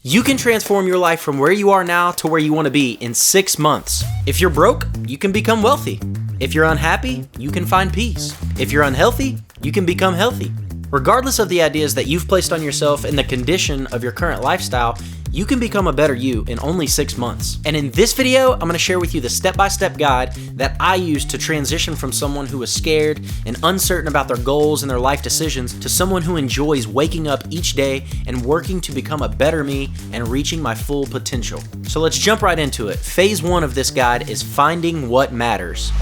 You can transform your life from where you are now to where you want to be in 6 months. If you're broke, you can become wealthy. If you're unhappy, you can find peace. If you're unhealthy, you can become healthy. Regardless of the ideas that you've placed on yourself and the condition of your current lifestyle, you can become a better you in only 6 months. And in this video, I'm going to share with you the step-by-step guide that I used to transition from someone who was scared and uncertain about their goals and their life decisions to someone who enjoys waking up each day and working to become a better me and reaching my full potential. So let's jump right into it. Phase 1 of this guide is finding what matters.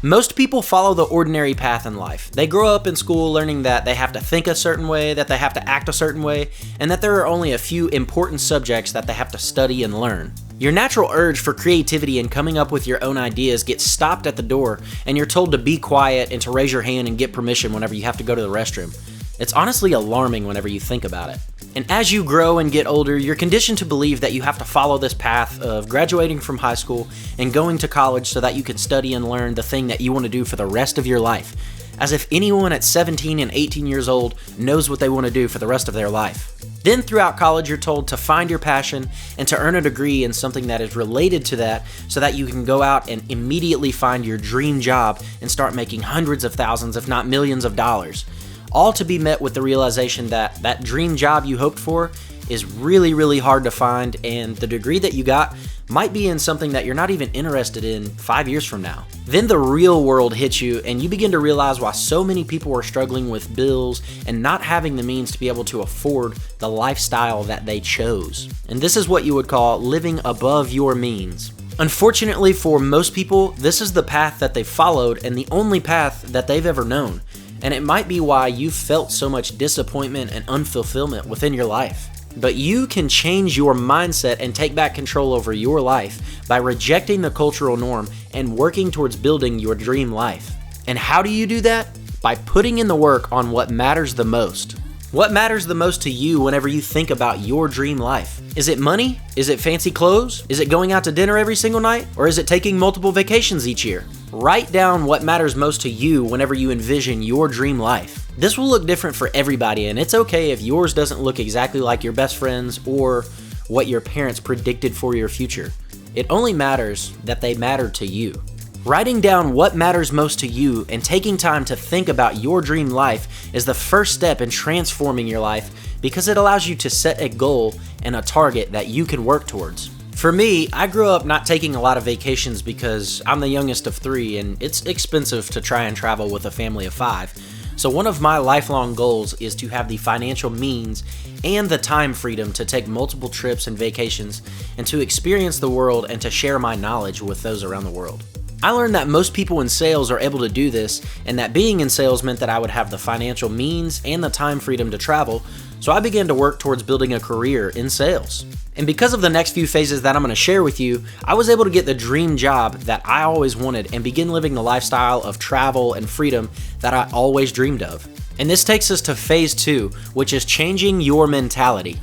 Most people follow the ordinary path in life. They grow up in school learning that they have to think a certain way, that they have to act a certain way, and that there are only a few important subjects that they have to study and learn. Your natural urge for creativity and coming up with your own ideas gets stopped at the door, and you're told to be quiet and to raise your hand and get permission whenever you have to go to the restroom. It's honestly alarming whenever you think about it. And as you grow and get older, you're conditioned to believe that you have to follow this path of graduating from high school and going to college so that you can study and learn the thing that you want to do for the rest of your life. As if anyone at 17 and 18 years old knows what they want to do for the rest of their life. Then throughout college, you're told to find your passion and to earn a degree in something that is related to that so that you can go out and immediately find your dream job and start making hundreds of thousands, if not millions of dollars. All to be met with the realization that that dream job you hoped for is really, really hard to find, and the degree that you got might be in something that you're not even interested in 5 years from now. Then the real world hits you, and you begin to realize why so many people are struggling with bills and not having the means to be able to afford the lifestyle that they chose. And this is what you would call living above your means. Unfortunately for most people, this is the path that they followed and the only path that they've ever known. And it might be why you've felt so much disappointment and unfulfillment within your life. But you can change your mindset and take back control over your life by rejecting the cultural norm and working towards building your dream life. And how do you do that? By putting in the work on what matters the most. What matters the most to you whenever you think about your dream life? Is it money? Is it fancy clothes? Is it going out to dinner every single night? Or is it taking multiple vacations each year? Write down what matters most to you whenever you envision your dream life. This will look different for everybody, and it's okay if yours doesn't look exactly like your best friend's or what your parents predicted for your future. It only matters that they matter to you. Writing down what matters most to you and taking time to think about your dream life is the first step in transforming your life because it allows you to set a goal and a target that you can work towards. For me, I grew up not taking a lot of vacations because I'm the youngest of 3 and it's expensive to try and travel with a family of 5. So one of my lifelong goals is to have the financial means and the time freedom to take multiple trips and vacations and to experience the world and to share my knowledge with those around the world. I learned that most people in sales are able to do this, and that being in sales meant that I would have the financial means and the time freedom to travel, so I began to work towards building a career in sales. And because of the next few phases that I'm going to share with you, I was able to get the dream job that I always wanted and begin living the lifestyle of travel and freedom that I always dreamed of. And this takes us to phase 2, which is changing your mentality.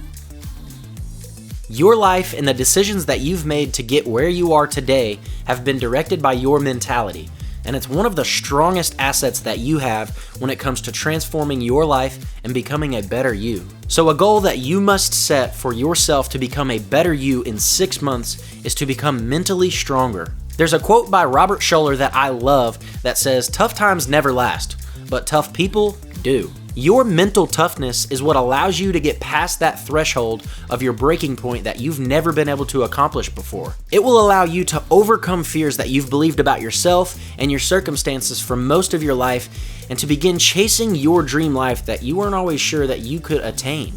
Your life and the decisions that you've made to get where you are today have been directed by your mentality, and it's one of the strongest assets that you have when it comes to transforming your life and becoming a better you. So a goal that you must set for yourself to become a better you in 6 months is to become mentally stronger. There's a quote by Robert Schuller that I love that says, "Tough times never last, but tough people do." Your mental toughness is what allows you to get past that threshold of your breaking point that you've never been able to accomplish before. It will allow you to overcome fears that you've believed about yourself and your circumstances for most of your life and to begin chasing your dream life that you weren't always sure that you could attain.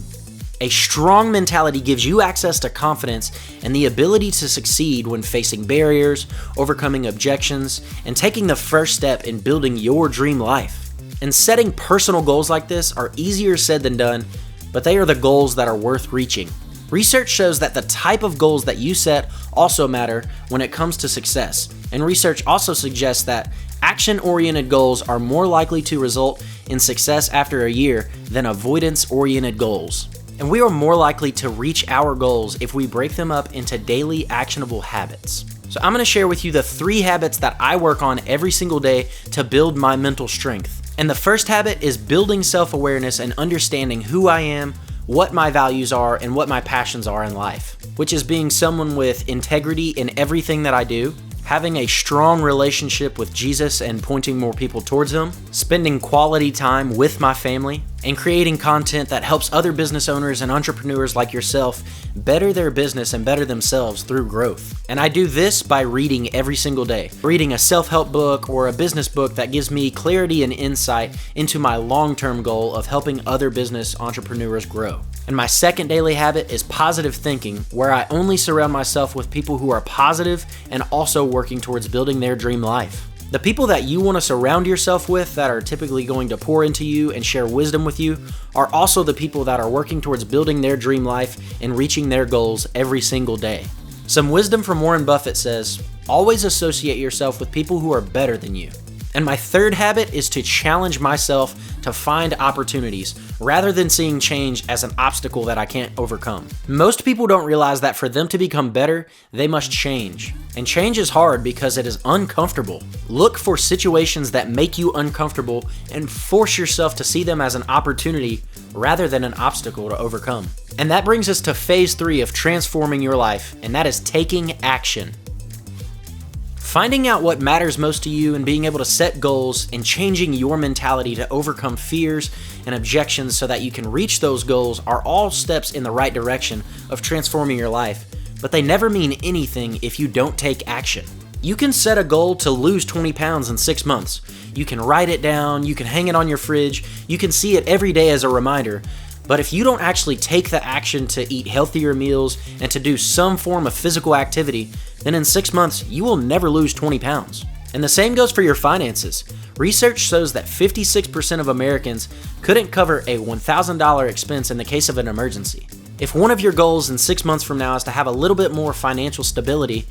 A strong mentality gives you access to confidence and the ability to succeed when facing barriers, overcoming objections, and taking the first step in building your dream life. And setting personal goals like this are easier said than done, but they are the goals that are worth reaching. Research shows that the type of goals that you set also matter when it comes to success. And research also suggests that action-oriented goals are more likely to result in success after a year than avoidance-oriented goals. And we are more likely to reach our goals if we break them up into daily actionable habits. So I'm going to share with you the 3 habits that I work on every single day to build my mental strength. And the first habit is building self-awareness and understanding who I am, what my values are and what my passions are in life, which is being someone with integrity in everything that I do, having a strong relationship with Jesus and pointing more people towards Him, spending quality time with my family, and creating content that helps other business owners and entrepreneurs like yourself better their business and better themselves through growth. And I do this by reading every single day. Reading a self-help book or a business book that gives me clarity and insight into my long-term goal of helping other business entrepreneurs grow. And my second daily habit is positive thinking, where I only surround myself with people who are positive and also working towards building their dream life. The people that you want to surround yourself with that are typically going to pour into you and share wisdom with you are also the people that are working towards building their dream life and reaching their goals every single day. Some wisdom from Warren Buffett says, always associate yourself with people who are better than you. And my third habit is to challenge myself to find opportunities rather than seeing change as an obstacle that I can't overcome. Most people don't realize that for them to become better, they must change. And change is hard because it is uncomfortable. Look for situations that make you uncomfortable and force yourself to see them as an opportunity rather than an obstacle to overcome. And that brings us to phase 3 of transforming your life, and that is taking action. Finding out what matters most to you and being able to set goals and changing your mentality to overcome fears and objections so that you can reach those goals are all steps in the right direction of transforming your life, but they never mean anything if you don't take action. You can set a goal to lose 20 pounds in 6 months. You can write it down, you can hang it on your fridge, you can see it every day as a reminder. But if you don't actually take the action to eat healthier meals and to do some form of physical activity, then in 6 months, you will never lose 20 pounds. And the same goes for your finances. Research shows that 56% of Americans couldn't cover a $1,000 expense in the case of an emergency. If one of your goals in 6 months from now is to have a little bit more financial stability,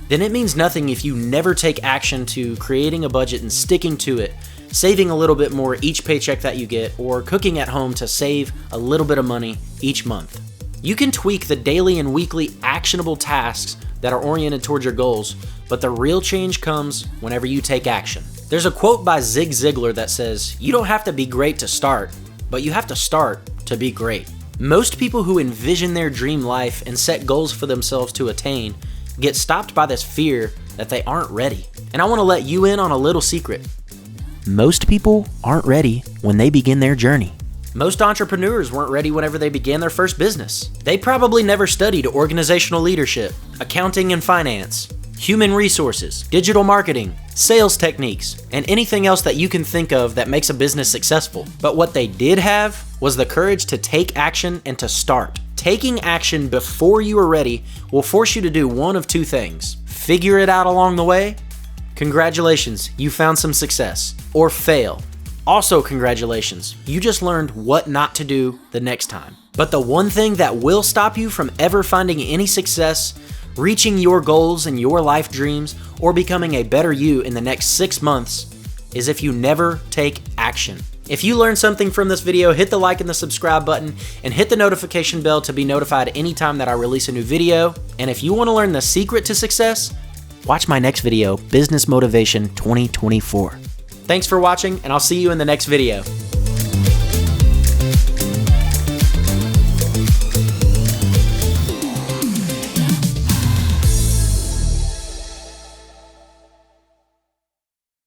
then it means nothing if you never take action to creating a budget and sticking to it, saving a little bit more each paycheck that you get, or cooking at home to save a little bit of money each month. You can tweak the daily and weekly actionable tasks that are oriented towards your goals, but the real change comes whenever you take action. There's a quote by Zig Ziglar that says, "You don't have to be great to start, but you have to start to be great." Most people who envision their dream life and set goals for themselves to attain get stopped by this fear that they aren't ready. And I want to let you in on a little secret. Most people aren't ready when they begin their journey. Most entrepreneurs weren't ready whenever they began their first business. They probably never studied organizational leadership, accounting and finance, human resources, digital marketing, sales techniques, and anything else that you can think of that makes a business successful. But what they did have was the courage to take action and to start. Taking action before you are ready will force you to do one of two things. Figure it out along the way. Congratulations, you found some success. Or fail. Also congratulations, you just learned what not to do the next time. But the one thing that will stop you from ever finding any success, reaching your goals and your life dreams, or becoming a better you in the next 6 months is if you never take action. If you learned something from this video, hit the like and the subscribe button and hit the notification bell to be notified anytime that I release a new video. And if you want to learn the secret to success, watch my next video, Business Motivation 2024. Thanks for watching, and I'll see you in the next video.